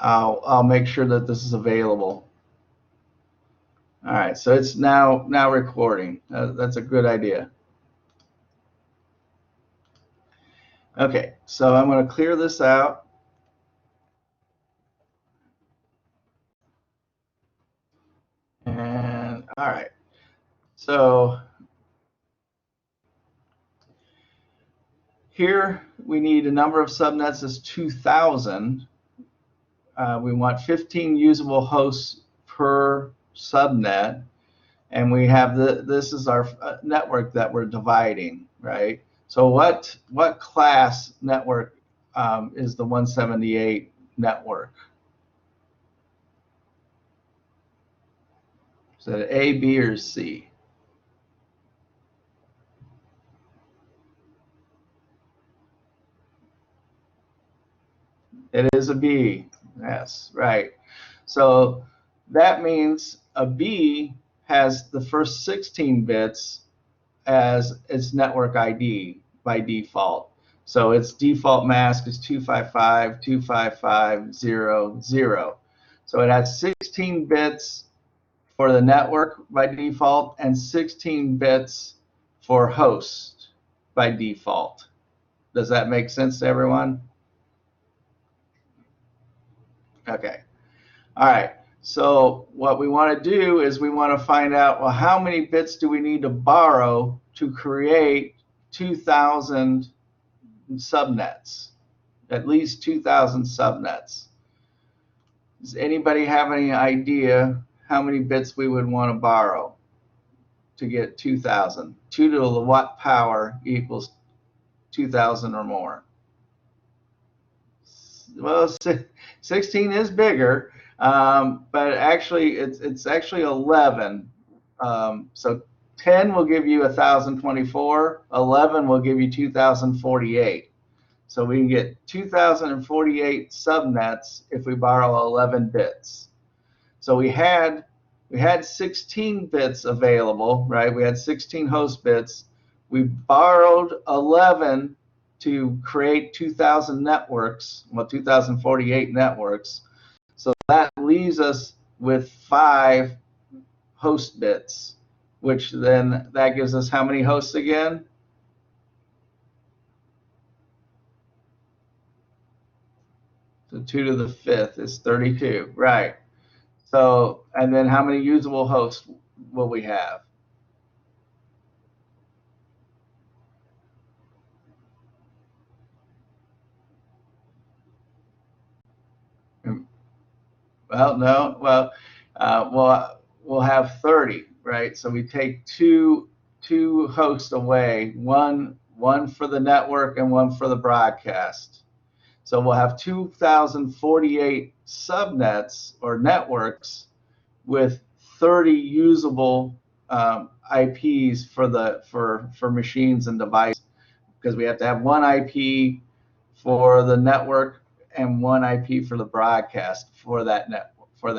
I'll make sure that this is available. All right, so it's now recording. That's a good idea. Okay, so I'm going to clear this out. And all right, so here we need a number of subnets is 2,000. We want 15 usable hosts per subnet, and we have this is our network that we're dividing, right? So what class network is the 178 network? Is it A, B, or C? It is a B. Yes, right. So that means a B has the first 16 bits as its network ID by default. So its default mask is 255.255.0.0. So it has 16 bits for the network by default and 16 bits for host by default. Does that make sense to everyone? Okay. All right. So what we want to do is we want to find out, well, how many bits do we need to borrow to create 2,000 subnets, at least 2,000 subnets. Does anybody have any idea how many bits we would want to borrow to get 2,000? 2 to the watt power equals 2,000 or more. Well, 16 is bigger, but actually it's actually 11. So 10 will give you 1,024. 11 will give you 2,048. So we can get 2,048 subnets if we borrow 11 bits. So we had 16 bits available, right? We had 16 host bits. We borrowed 11 to create 2,000 networks, well, 2,048 networks. So that leaves us with 5 host bits, which then that gives us how many hosts again? So 2 to the 5th is 32, right? So, and then how many usable hosts will we have? Well, no, we'll have 30, right? So we take two hosts away, one for the network and one for the broadcast. So we'll have 2,048 subnets or networks with 30 usable IPs for machines and devices, because we have to have one IP for the network and one IP for the broadcast for that network, for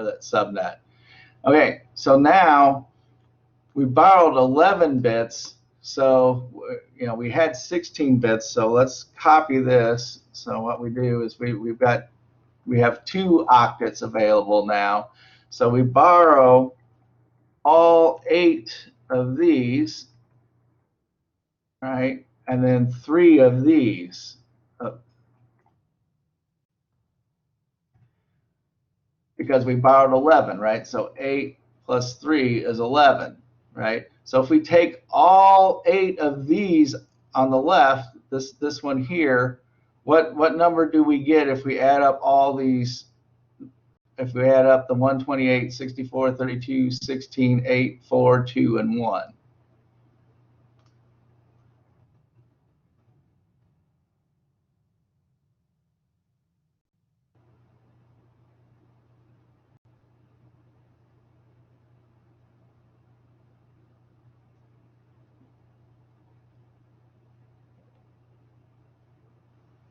that subnet. Okay, so now we borrowed 11 bits. So we had 16 bits. So let's copy this. So what we do is we have 2 octets available now. So we borrow all 8 of these, right? And then 3 of these. Because we borrowed 11, right? So 8 plus 3 is 11, right? So if we take all 8 of these on the left, this one here, what number do we get if we add up all these? If we add up the 128, 64, 32, 16, 8, 4, 2, and 1.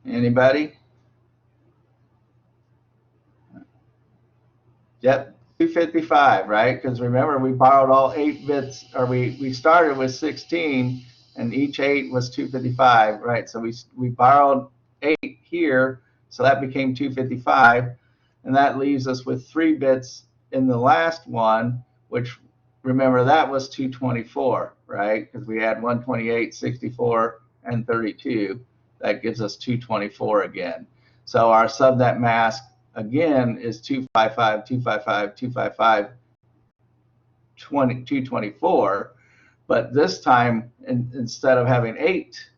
Anybody? Yep, 255, right? Because remember, we borrowed all 8 bits, or we started with 16, and each 8 was 255, right? So we borrowed 8 here, So that became 255, and that leaves us with 3 bits in the last one, which, remember, that was 224, right? Because we had 128, 64, and 32. That gives us 224 again. So our subnet mask, again, is 255, 255, 255, 224. But this time, instead of having 8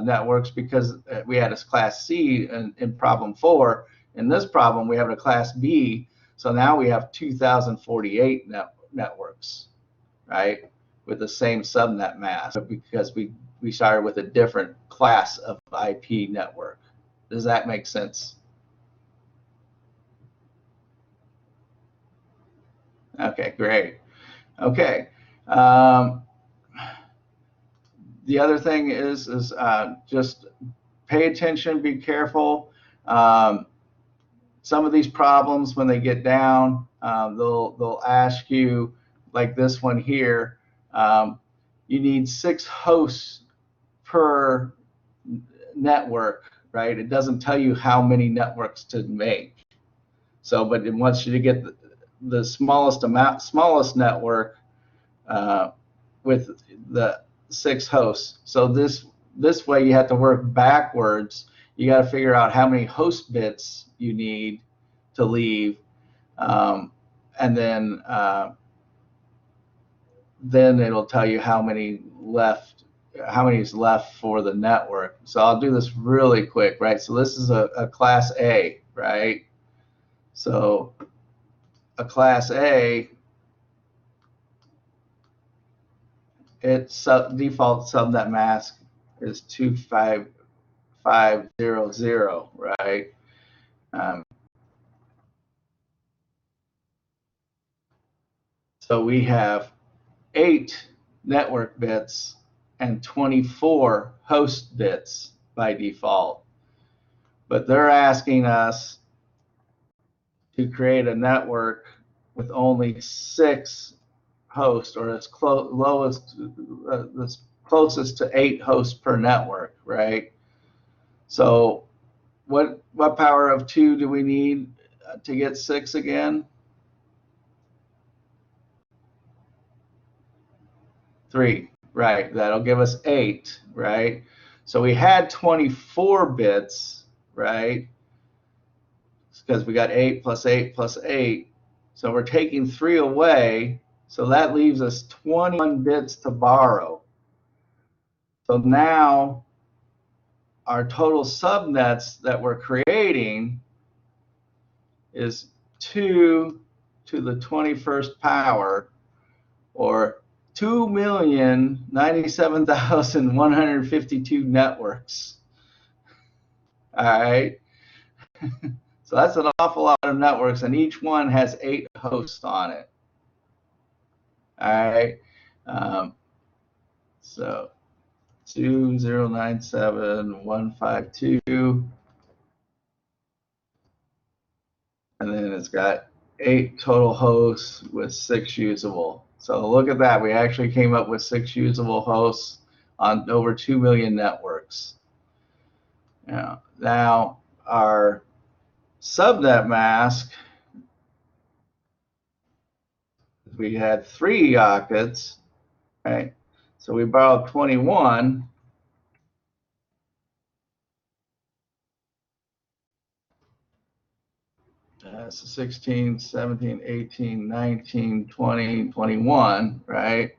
networks, because we had a class C in problem 4, in this problem we have a class B, so now we have 2048 networks, right, with the same subnet mask, because we started with a different class of IP network. Does that make sense? Okay, great. Okay. The other thing is just pay attention, be careful. Some of these problems, when they get down, they'll ask you, like this one here, you need 6 hosts per network, right? It doesn't tell you how many networks to make. So, but it wants you to get the smallest network with the 6 hosts. So this way you have to work backwards. You got to figure out how many host bits you need to leave, and then it'll tell you how many is left for the network. So I'll do this really quick, right? So this is a class A, right? So a class A, its default subnet mask is 25500, right? So we have 8 network bits and 24 host bits by default. But they're asking us to create a network with only 6 hosts, or as closest to 8 hosts per network, right? So what power of 2 do we need to get 6 again? 3, right? That'll give us 8, right? So we had 24 bits, right? Because we got 8 plus 8 plus 8. So we're taking 3 away. So that leaves us 21 bits to borrow. So now our total subnets that we're creating is 2 to the 21st power, or 2,097,152 networks. All right. So that's an awful lot of networks, and each one has 8 hosts on it. All right. So 2,097,152, and then it's got 8 total hosts with 6 usable. So look at that. We actually came up with 6 usable hosts on over 2 million networks. Now our subnet mask, we had 3 sockets, right? So we borrowed 21. So 16, 17, 18, 19, 20, 21, right?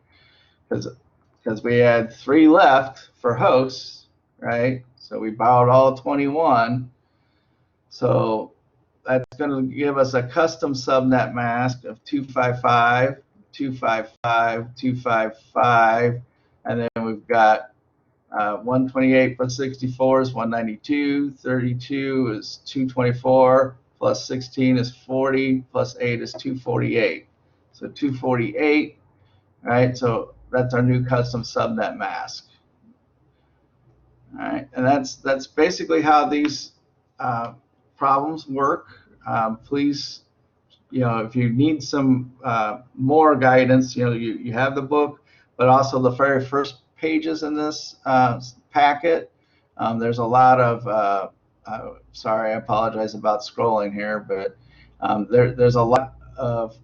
Because we had 3 left for hosts, right? So we borrowed all 21. So that's going to give us a custom subnet mask of 255, 255, 255, and then we've got 128 plus 64 is 192, 32 is 224, plus 16 is 40, plus 8 is 248. So 248, right? So that's our new custom subnet mask. All right, and that's basically how these problems work. Please, if you need some more guidance, you have the book, but also the very first pages in this packet. There's a lot of sorry, I apologize about scrolling here, but there's a lot of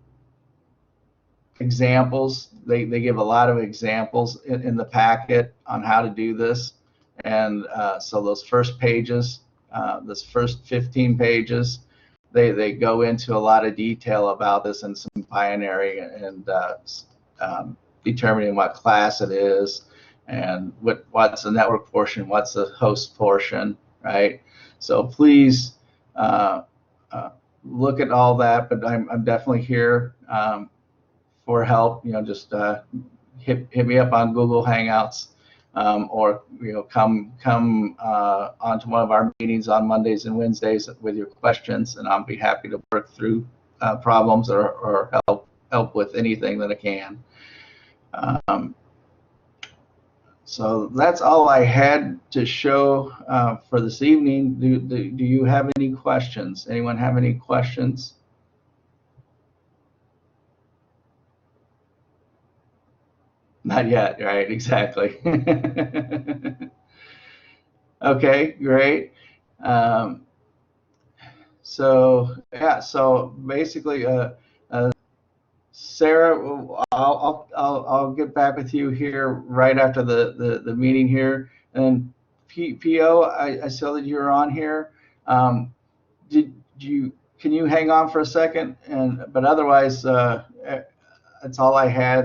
examples. They give a lot of examples in the packet on how to do this. And so those first pages, this first 15 pages, they go into a lot of detail about this and some pioneering and determining what class it is and what's the network portion, what's the host portion, right? So please look at all that, but I'm definitely here for help. Just hit me up on Google Hangouts, or come onto one of our meetings on Mondays and Wednesdays with your questions, and I'll be happy to work through problems or help with anything that I can. So that's all I had to show for this evening. Do you have any questions? Anyone have any questions? Not yet, right? Exactly. Okay, great. Um, so yeah, so basically, Sarah, I'll get back with you here right after the meeting here. And PO, I saw that you're on here. Did you can you hang on for a second? But otherwise, that's all I had.